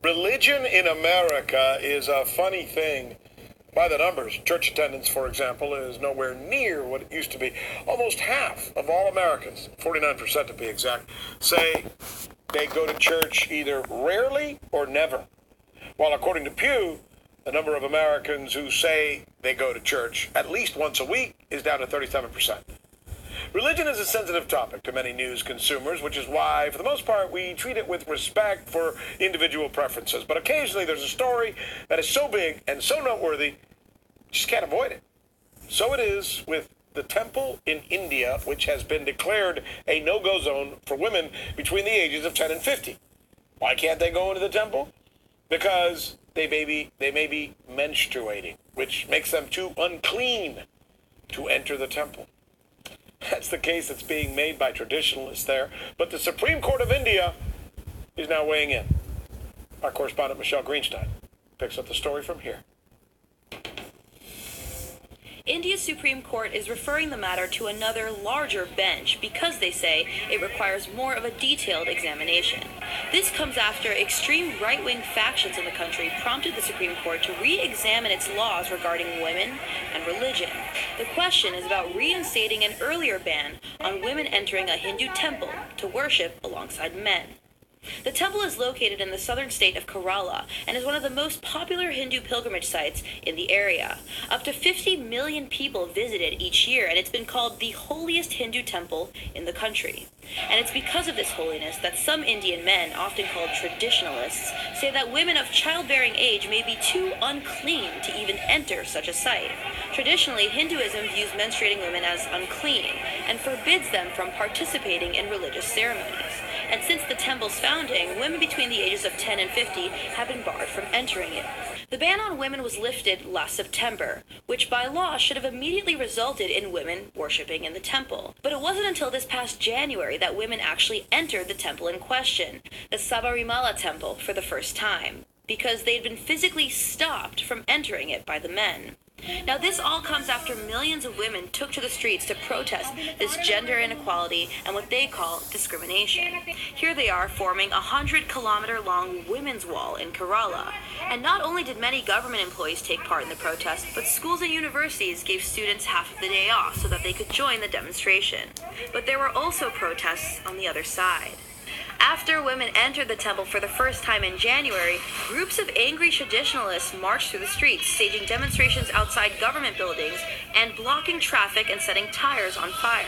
Religion in America is a funny thing. By the numbers, church attendance, for example, is nowhere near what it used to be. Almost half of all Americans, 49% to be exact, say they go to church either rarely or never. While according to Pew, the number of Americans who say they go to church at least once a week is down to 37%. Religion is a sensitive topic to many news consumers, which is why, for the most part, we treat it with respect for individual preferences. But occasionally there's a story that is so big and so noteworthy, you just can't avoid it. So it is with the temple in India, which has been declared a no-go zone for women between the ages of 10 and 50. Why can't they go into the temple? Because they may be menstruating, which makes them too unclean to enter the temple. That's the case that's being made by traditionalists there. But the Supreme Court of India is now weighing in. Our correspondent Michelle Greenstein picks up the story from here. India's Supreme Court is referring the matter to another larger bench because they say it requires more of a detailed examination. This comes after extreme right-wing factions in the country prompted the Supreme Court to re-examine its laws regarding women and religion. The question is about reinstating an earlier ban on women entering a Hindu temple to worship alongside men. The temple is located in the southern state of Kerala and is one of the most popular Hindu pilgrimage sites in the area. Up to 50 million people visit it each year, and it's been called the holiest Hindu temple in the country. And it's because of this holiness that some Indian men, often called traditionalists, say that women of childbearing age may be too unclean to even enter such a site. Traditionally, Hinduism views menstruating women as unclean and forbids them from participating in religious ceremonies. And since the temple's founding, women between the ages of 10 and 50 have been barred from entering it. The ban on women was lifted last September, which by law should have immediately resulted in women worshiping in the temple. But it wasn't until this past January that women actually entered the temple in question, the Sabarimala temple, for the first time, because they'd been physically stopped from entering it by the men. Now, this all comes after millions of women took to the streets to protest this gender inequality and what they call discrimination. Here they are forming a 100-kilometer-long women's wall in Kerala. And not only did many government employees take part in the protest, but schools and universities gave students half of the day off so that they could join the demonstration. But there were also protests on the other side. After women entered the temple for the first time in January, groups of angry traditionalists marched through the streets, staging demonstrations outside government buildings and blocking traffic and setting tires on fire.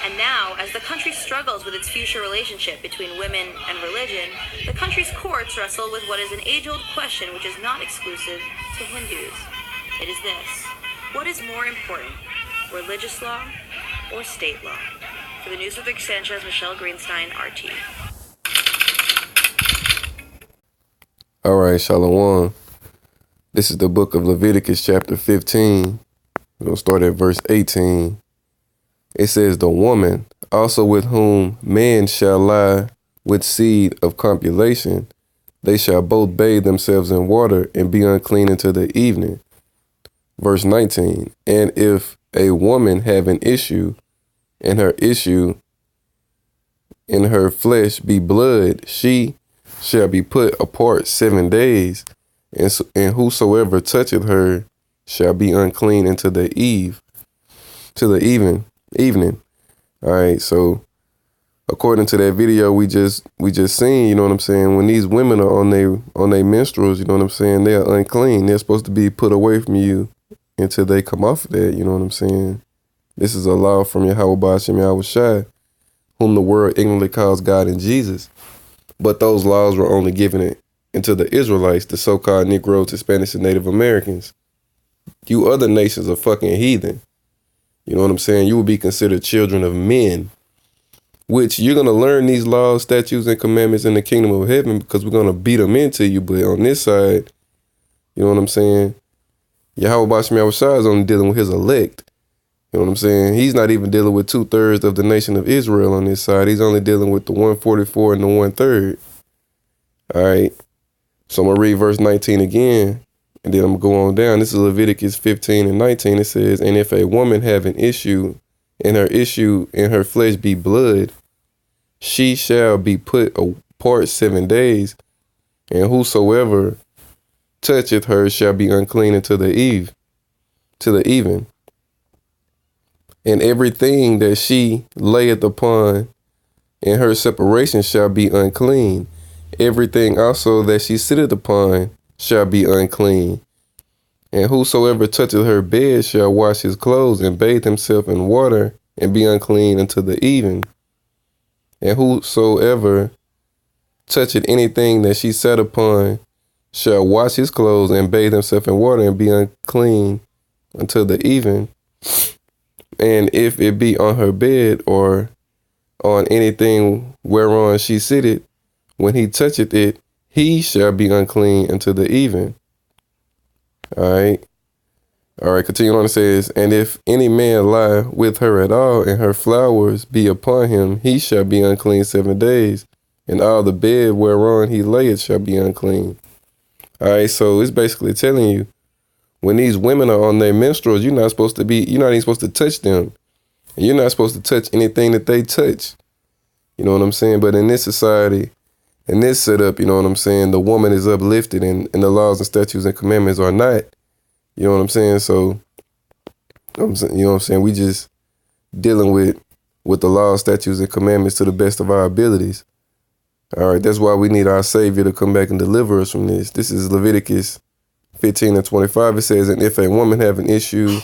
And now, as the country struggles with its future relationship between women and religion, the country's courts wrestle with what is an age-old question which is not exclusive to Hindus. It is this: what is more important, religious law or state law? For the News with Rick Sanchez, Michelle Greenstein, RT. All right, Shalom. This is the book of Leviticus chapter 15. We're going to start at verse 18. It says, "The woman also with whom man shall lie with seed of copulation, they shall both bathe themselves in water and be unclean until the evening." Verse 19, "And if a woman have an issue, and her issue in her flesh be blood, she shall be put apart 7 days, and whosoever toucheth her shall be unclean until the evening. All right, so according to that video we just seen, you know what I'm saying, when these women are on their menstruals, you know what I'm saying, they are unclean. They're supposed to be put away from you until they come off of that, you know what I'm saying. This is a law from Yahweh Ba'ashem Yahweh Shai, whom the world ignorantly calls God and Jesus. But those laws were only given into the Israelites, the so-called Negroes, Hispanics, and Native Americans. You other nations are fucking heathen. You know what I'm saying? You will be considered children of men, which you're going to learn these laws, statutes, and commandments in the kingdom of heaven because we're going to beat them into you. But on this side, you know what I'm saying? Yahweh Ba'ashem Yahweh Shai is only dealing with his elect. You know what I'm saying? He's not even dealing with 2/3 of the nation of Israel on this side. He's only dealing with the 144 and the 1/3. All right. So I'm going to read verse 19 again, and then I'm going to go on down. This is Leviticus 15 and 19. It says, "And if a woman have an issue, and her issue in her flesh be blood, she shall be put apart 7 days, and whosoever toucheth her shall be unclean until the even. And everything that she layeth upon in her separation shall be unclean. Everything also that she sitteth upon shall be unclean. And whosoever toucheth her bed shall wash his clothes and bathe himself in water and be unclean until the even. And whosoever toucheth anything that she sat upon shall wash his clothes and bathe himself in water and be unclean until the even. And if it be on her bed or on anything whereon she sitteth, when he toucheth it, he shall be unclean until the even. All right, continuing on, it says, and if any man lie with her at all, and her flowers be upon him, he shall be unclean 7 days, and all the bed whereon he layeth shall be unclean. All right, so it's basically telling you, when these women are on their menstruals, you're not even supposed to touch them. And you're not supposed to touch anything that they touch. You know what I'm saying? But in this society, in this setup, you know what I'm saying, the woman is uplifted and the laws and statutes and commandments are not. You know what I'm saying? So, you know what I'm saying? We just dealing with the laws, statutes, and commandments to the best of our abilities. All right, that's why we need our Savior to come back and deliver us from this. This is Leviticus 15:25. It says, and if a woman have an issue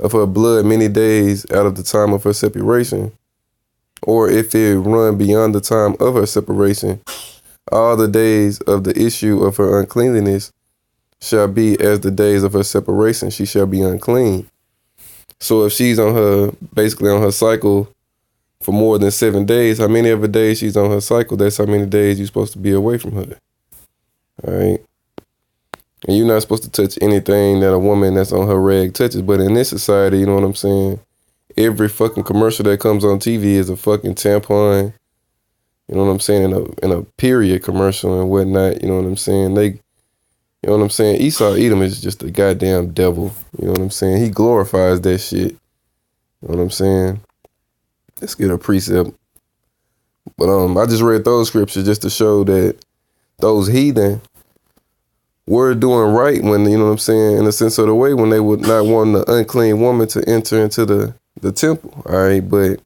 of her blood many days out of the time of her separation, or if it run beyond the time of her separation, all the days of the issue of her uncleanliness shall be as the days of her separation. She shall be unclean. So if she's basically on her cycle for more than 7 days, how many other days she's on her cycle, that's how many days you're supposed to be away from her. All right. And you're not supposed to touch anything that a woman that's on her rag touches. But in this society, you know what I'm saying? Every fucking commercial that comes on TV is a fucking tampon. You know what I'm saying? In a period commercial and whatnot. You know what I'm saying? You know what I'm saying? Esau Edom is just a goddamn devil. You know what I'm saying? He glorifies that shit. You know what I'm saying? Let's get a precept. But I just read those scriptures just to show that those heathen were doing right when, you know what I'm saying, in a sense of the way, when they would not want the unclean woman to enter into the temple. All right, but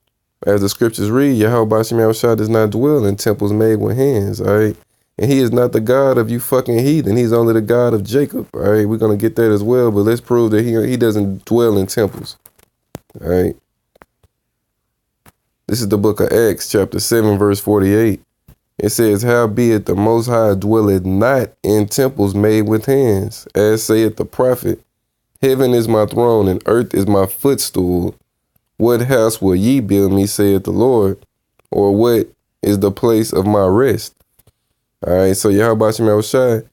as the scriptures read, Yahweh Shem Yahushua does not dwell in temples made with hands. All right, and he is not the God of you fucking heathen. He's only the God of Jacob. All right, we're gonna get that as well, but let's prove that he doesn't dwell in temples. All right. This is the book of Acts, chapter 7, verse 48. It says, howbeit the Most High dwelleth not in temples made with hands, as saith the prophet, heaven is my throne and earth is my footstool. What house will ye build me, saith the Lord? Or what is the place of my rest? All right, so Yahweh Shem Yahushua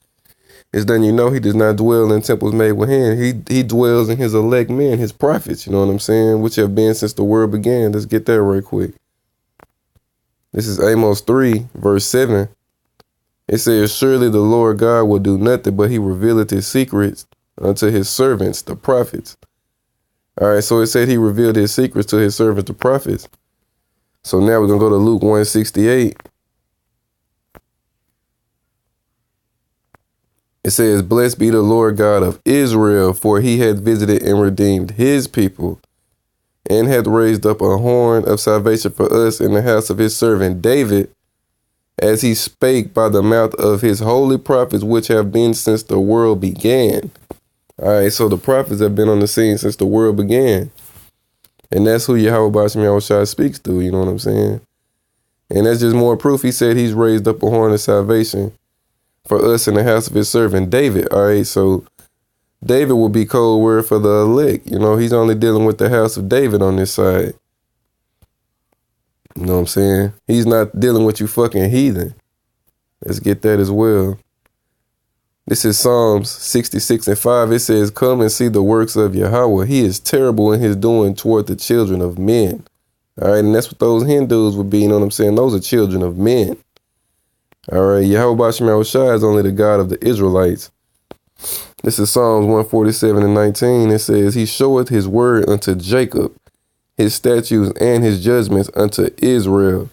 is letting you know he does not dwell in temples made with hands. He dwells in his elect men, his prophets, you know what I'm saying, which have been since the world began. Let's get that right quick. This is Amos 3, verse 7. It says, surely the Lord God will do nothing, but he revealeth his secrets unto his servants, the prophets. All right, so it said he revealed his secrets to his servants, the prophets. So now we're going to go to Luke 1:68. It says, blessed be the Lord God of Israel, for he hath visited and redeemed his people, and hath raised up a horn of salvation for us in the house of his servant David, as he spake by the mouth of his holy prophets, which have been since the world began. All right, so the prophets have been on the scene since the world began. And that's who Yahweh Shem Yahushua speaks to, you know what I'm saying? And that's just more proof. He said he's raised up a horn of salvation for us in the house of his servant David. All right, so David will be code word for the elect. You know, he's only dealing with the house of David on this side. You know what I'm saying? He's not dealing with you fucking heathen. Let's get that as well. This is Psalms 66:5. It says, come and see the works of Yahweh. He is terrible in his doing toward the children of men. All right, and that's what those Hindus would be, you know what I'm saying? Those are children of men. All right, Yahweh Shem Yahushua is only the God of the Israelites. This is Psalms 147:19. It says, he showeth his word unto Jacob, his statutes and his judgments unto Israel.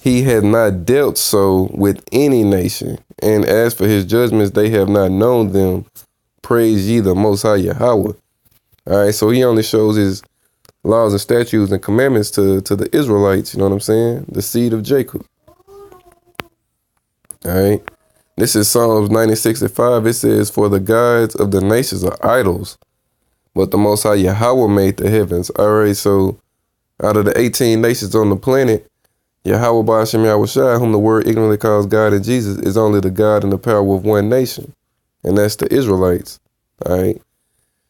He hath not dealt so with any nation, And as for his judgments, they have not known them. Praise ye the Most High Yahweh. All right, so he only shows his laws and statutes and commandments to the Israelites, you know what I'm saying? The seed of Jacob. All right. This is Psalms 96:5. It says, for the gods of the nations are idols, but the Most High Yahweh made the heavens. All right, so out of the 18 nations on the planet, Yahweh Ba'ashem Yahushua, whom the word ignorantly calls God and Jesus, is only the God and the power of one nation, and that's the Israelites. All right.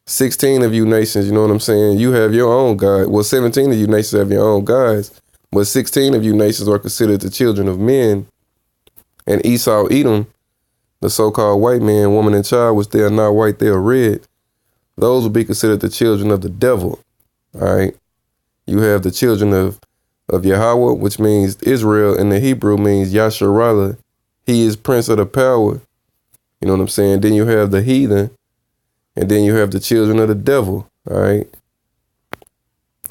16 of you nations, you know what I'm saying? You have your own God. Well, 17 of you nations have your own gods, but 16 of you nations are considered the children of men. And Esau, Edom, the so-called white man, woman, and child, which they are not white, they are red. Those will be considered the children of the devil. All right. You have the children of Yahweh, which means Israel in the Hebrew means Yasharallah. He is prince of the power. You know what I'm saying? Then you have the heathen, and then you have the children of the devil. All right.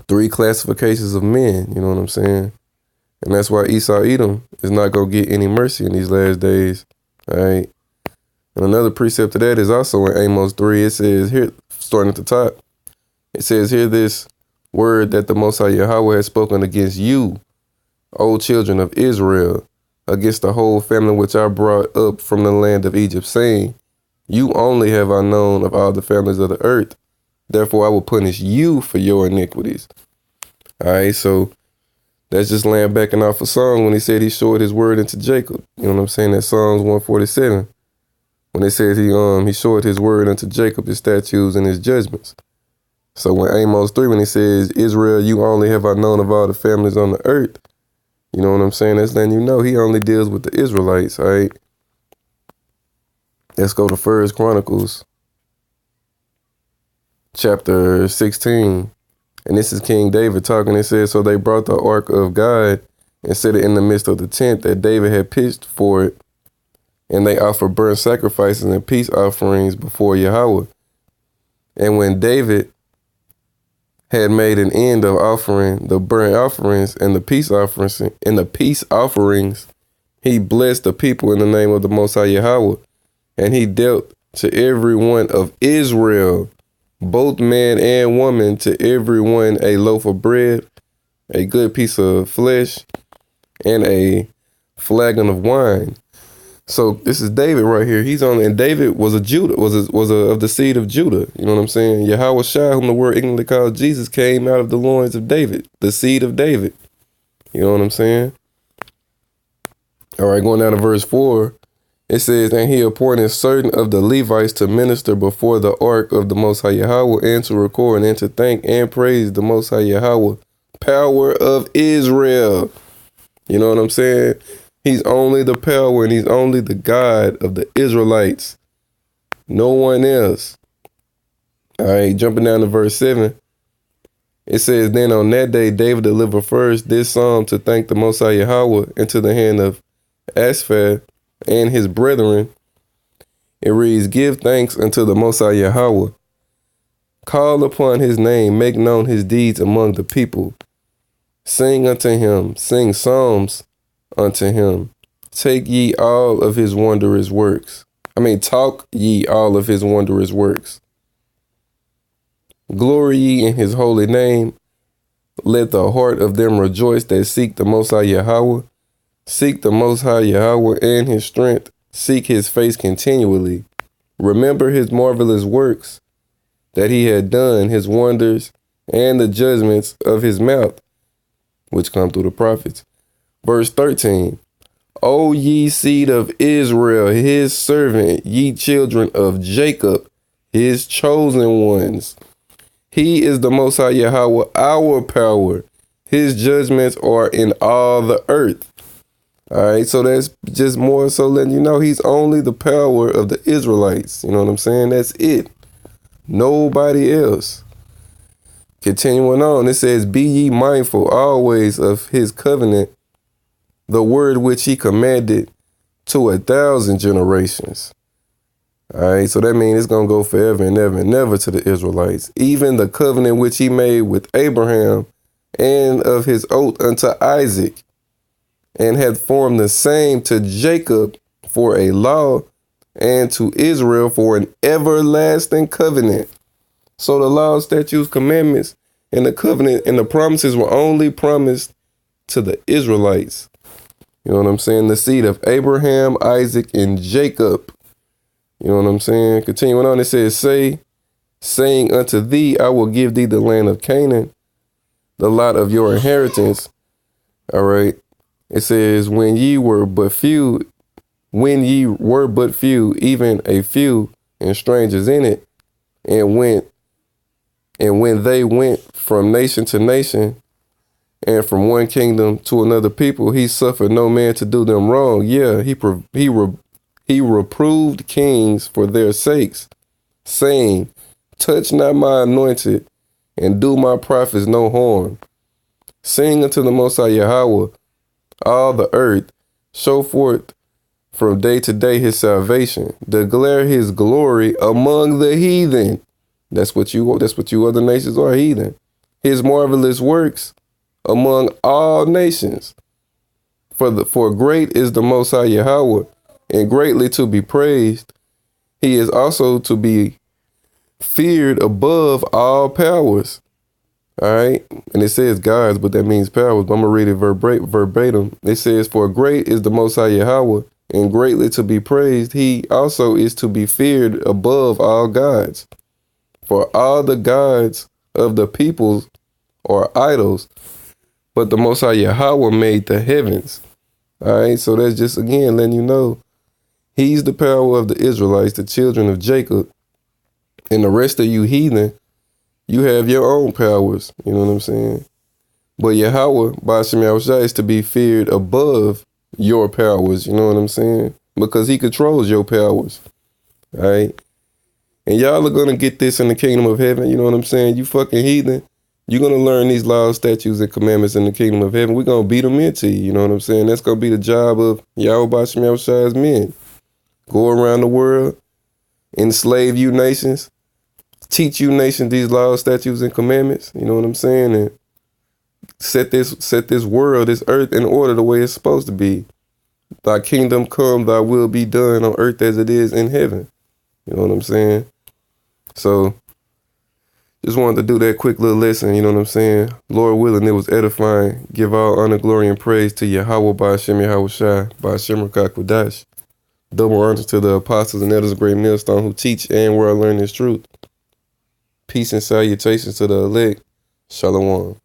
3 classifications of men. You know what I'm saying? And that's why Esau, Edom is not going to get any mercy in these last days. All right. And another precept to that is also in Amos 3. It says here, starting at the top, it says, hear this word that the Most High Yahweh has spoken against you, O children of Israel, against the whole family which I brought up from the land of Egypt, saying, you only have I known of all the families of the earth. Therefore, I will punish you for your iniquities. All right, so that's just laying backing off a song when he said he showed his word into Jacob. You know what I'm saying? That's Psalms 147. When it says he showed his word unto Jacob, his statutes and his judgments. So when Amos 3, when he says, Israel, you only have I known of all the families on the earth, you know what I'm saying? That's letting you know he only deals with the Israelites, all right? Let's go to 1 Chronicles, chapter 16. And this is King David talking. It says, so they brought the ark of God and set it in the midst of the tent that David had pitched for it. And they offered burnt sacrifices and peace offerings before Yahweh. And when David had made an end of offering the burnt offerings and the peace offerings, he blessed the people in the name of the Most High Yahweh. And he dealt to every one of Israel, both man and woman, to every one a loaf of bread, a good piece of flesh, and a flagon of wine. So this is David right here. And David was of the seed of Judah. You know what I'm saying? Yahweh Shai, whom the word ignorantly called Jesus, came out of the loins of David, the seed of David. You know what I'm saying? All right, going down to verse 4. It says, and he appointed certain of the Levites to minister before the ark of the Most High Yahweh, and to record and to thank and praise the Most High Yahweh, power of Israel. You know what I'm saying? He's only the power and he's only the God of the Israelites. No one else. All right, jumping down to verse 7. It says, then on that day, David delivered first this psalm to thank the Most High Yahweh into the hand of Asaph and his brethren. It reads, give thanks unto the Most High Yahweh. Call upon his name, make known his deeds among the people. Sing unto him, sing psalms unto him. Talk ye all of his wondrous works. Glory ye in his holy name. Let the heart of them rejoice that seek the Most High Yahweh. Seek the Most High Yahweh and his strength. Seek his face continually. Remember his marvelous works that he had done, his wonders, and the judgments of his mouth, which come through the prophets. Verse 13, O ye seed of Israel, his servant, ye children of Jacob, his chosen ones. He is the Most High Yahweh, our power. His judgments are in all the earth. All right, so that's just more so letting you know he's only the power of the Israelites. You know what I'm saying? That's it. Nobody else. Continuing on, it says, be ye mindful always of his covenant, the word which he commanded to 1,000 generations. All right, so that means it's going to go forever and ever and ever to the Israelites. Even the covenant which he made with Abraham and of his oath unto Isaac, and hath formed the same to Jacob for a law, and to Israel for an everlasting covenant. So the law, statutes, commandments, and the covenant and the promises were only promised to the Israelites. You know what I'm saying? The seed of Abraham, Isaac, and Jacob. You know what I'm saying? Continuing on, it says, saying unto thee, I will give thee the land of Canaan, the lot of your inheritance. All right. It says, when ye were but few, even a few, and strangers in it, and when they went from nation to nation, and from one kingdom to another people, he suffered no man to do them wrong. Yeah, he reproved kings for their sakes, saying, touch not my anointed, and do my prophets no harm. Sing unto the Most High Yahweh, all the earth, show forth from day to day his salvation, declare his glory among the heathen. That's what you other nations are, heathen. His marvelous works among all nations. For great is the Most High Yahweh, and greatly to be praised. He is also to be feared above all powers. All right. And it says gods, but that means powers. But I'm going to read it verbatim. It says, for great is the Most High Yahweh, and greatly to be praised. He also is to be feared above all gods. For all the gods of the peoples are idols, but the Most High Yahweh made the heavens. All right. So that's just, again, letting you know, he's the power of the Israelites, the children of Jacob. And the rest of you heathen, you have your own powers. You know what I'm saying? But Yahweh, Ba'ashem Yahushua, is to be feared above your powers. You know what I'm saying? Because he controls your powers. All right? And y'all are going to get this in the kingdom of heaven. You know what I'm saying? You fucking heathen. You're going to learn these laws, statutes, and commandments in the kingdom of heaven. We're going to beat them into you. You know what I'm saying? That's going to be the job of Yahweh Ba'ashem Yahushua's men. Go around the world, enslave you nations, teach you nations these laws, statutes, and commandments. You know what I'm saying? And set this world, this earth in order the way it's supposed to be. Thy kingdom come, thy will be done on earth as it is in heaven. You know what I'm saying? So just wanted to do that quick little lesson. You know what I'm saying? Lord willing, it was edifying. Give all honor, glory, and praise to Yahweh Ba'ashem Yahushua, Ba'ashem Rakakwadash. Double honor to the apostles and elders of Great Millstone who teach and where I learn this truth. Peace and salutations to the elect. Shalom.